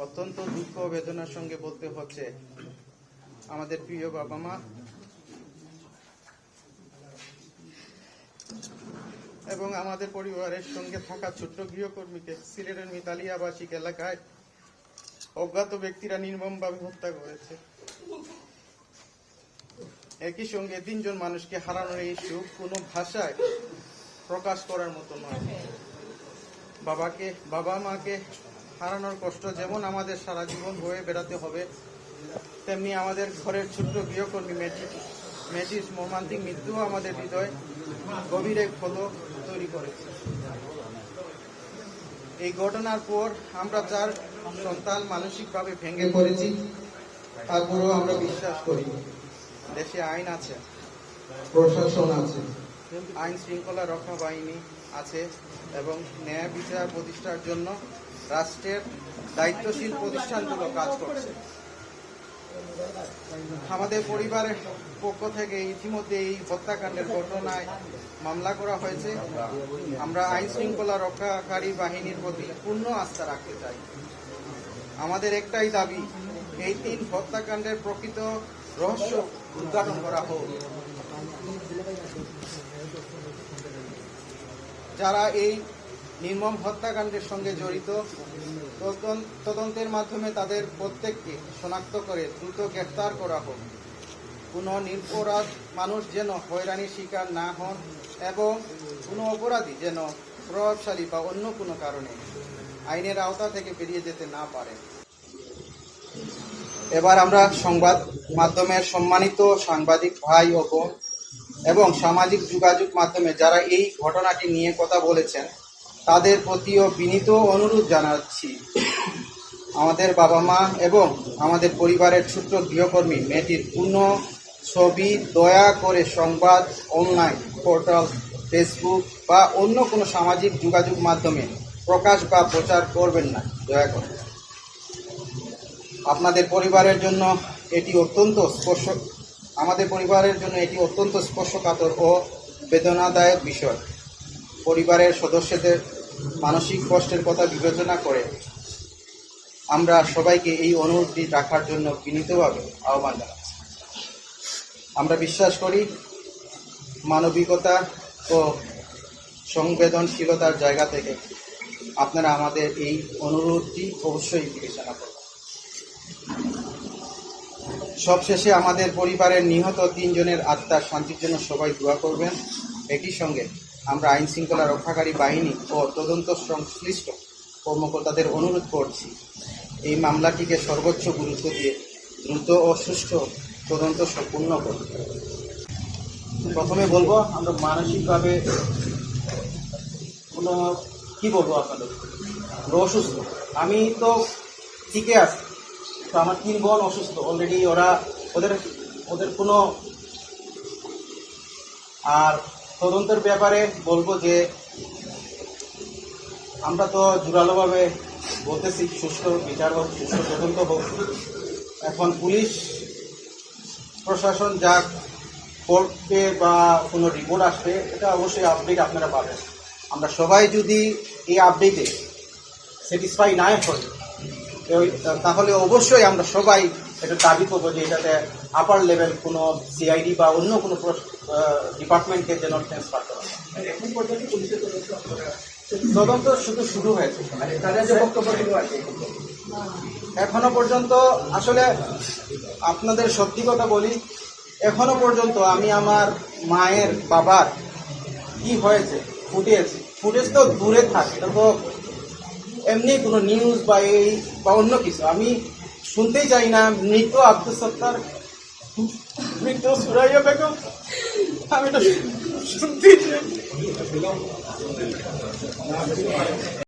অত্যন্ত দুঃখ ও বেদনার সঙ্গে বলতে হচ্ছে, আমাদের প্রিয় বাবা মা এবং আমাদের পরিবারের সঙ্গে থাকা ছোট্ট গৃহকর্মীকে সিলেটের মিতালি আবাসিক এলাকায় অজ্ঞাত ব্যক্তিরা নির্মমভাবে হত্যা করেছে। একই সঙ্গে 3 জন মানুষকে হারানোর এই সুখ কোনো ভাষায় প্রকাশ করার মতো নয়। বাবা মাকে হারানোর কষ্ট যেমন আমাদের সারা জীবন বয়ে বেড়াতে হবে, তেমনি আমাদের ঘরের ছোট্ট গৃহকর্মী মেয়েটির মর্মান্তিক মৃত্যুও আমাদের হৃদয় গভীর এক ক্ষত তৈরি করেছে। এই ঘটনার পর আমরা 4 সন্তান মানসিকভাবে ভেঙে পড়েছি। তারপরেও আমরা বিশ্বাস করি দেশে আইন আছে, প্রশাসন আছে, আইন শৃঙ্খলা রক্ষা বাহিনী আছে এবং ন্যায় বিচার প্রতিষ্ঠার জন্য রাষ্ট্রের দায়িত্বশীল প্রতিষ্ঠানগুলো কাজ করছে। আমাদের পরিবারের পক্ষ থেকে ইতিমধ্যে এই হত্যাকাণ্ডের ঘটনায় মামলা করা হয়েছে। আমরা আইন শৃঙ্খলা রক্ষাকারী বাহিনীর প্রতি পূর্ণ আস্থা রাখতে চাই। আমাদের একটাই দাবি, এই 3 হত্যাকাণ্ডের প্রকৃত রহস্য উদ্ঘাটন করা হোক। যারা এই নির্মম হত্যাকাণ্ডের সঙ্গে জড়িত, তদন্তের মাধ্যমে তাদের প্রত্যেককে শনাক্ত করে দ্রুত গ্রেফতার করা হোক। কোনো নিরপরাধ মানুষ যেন হয়রানির শিকার না হন এবং কোনো অপরাধী যেন প্রভাবশালী বা অন্য কোনো কারণে আইনের আওতা থেকে বেরিয়ে যেতে না পারে। এবার আমরা সংবাদ মাধ্যমের সম্মানিত সাংবাদিক ভাই ও বোন এবং সামাজিক যোগাযোগ মাধ্যমে যারা এই ঘটনাটি নিয়ে কথা বলেছেন, তাদের প্রতিও বিনীত অনুরোধ জানাচ্ছি, আমাদের বাবা মা এবং আমাদের পরিবারের ছোট্ট গৃহকর্মী মেয়েটির পূর্ণ ছবি দয়া করে সংবাদ, অনলাইন পোর্টাল, ফেসবুক বা অন্য কোনো সামাজিক যোগাযোগ মাধ্যমে প্রকাশ বা প্রচার করবেন না, দয়া করে। আমাদের পরিবারের জন্য এটি অত্যন্ত স্পর্শকাতর ও বেদনাদায়ক বিষয়। পরিবারের সদস্যদের মানসিক কষ্টের কথা বিবেচনা করে আমরা সবাইকে এই অনুরোধটি রাখার জন্য বিনীতভাবে আহ্বান জানাচ্ছি। আমরা বিশ্বাস করি মানবিকতা ও সংবেদনশীলতার জায়গা থেকে আপনারা আমাদের এই অনুরোধটি অবশ্যই বিবেচনা করবেন। সবশেষে আমাদের পরিবারের নিহত 3 জনের আত্মার শান্তির জন্য সবাই দোয়া করবেন। একই সঙ্গে আমরা আইন শৃঙ্খলা রক্ষাকারী বাহিনী ও তদন্ত সংশ্লিষ্ট কর্মকর্তাদের অনুরোধ করছি, এই মামলাটিকে সর্বোচ্চ গুরুত্ব দিয়ে দ্রুত ও সুষ্ঠু তদন্ত সম্পূর্ণ করুন। প্রথমে বলবো, আমরা মানসিকভাবে আপনাদের অসুস্থ। আমি তো ঠিকই আছি, তো আমার 3 বোন অসুস্থ অলরেডি। ওদের কোনো আর তদন্তের ব্যাপারে বলবো যে আমরা তো জোরালোভাবে বলতেছি সুষ্ঠু বিচার হোক, সুষ্ঠু তদন্ত হোক। এখন পুলিশ প্রশাসন যা করবে বা কোনো রিপোর্ট আসবে, এটা অবশ্যই আপডেট আপনারা পাবেন। আমরা সবাই যদি এই আপডেটে স্যাটিসফাই না হই, তাহলে অবশ্যই আমরা সবাই এটা দাবি করবো যে এটাতে আপার লেভেল কোনো সিআইডি বা অন্য কোনো ডিপার্টমেন্টকে যেন ট্রান্সফার করা হয়। তদন্ত শুরু হয়েছে। এখনো পর্যন্ত আসলে আপনাদের সত্যি কথা বলি, এখনো পর্যন্ত আমি আমার মায়ের বাবার কি হয়েছে ফুটেজ তো দূরে থাকে, তো এমনি কোনো নিউজ বা অন্য কিছু আমি শুনতেই চাই না। মৃত আব্দুল সত্তার, মৃত সুরাইয়া বেগম, আমি তো শুনতেই চাই।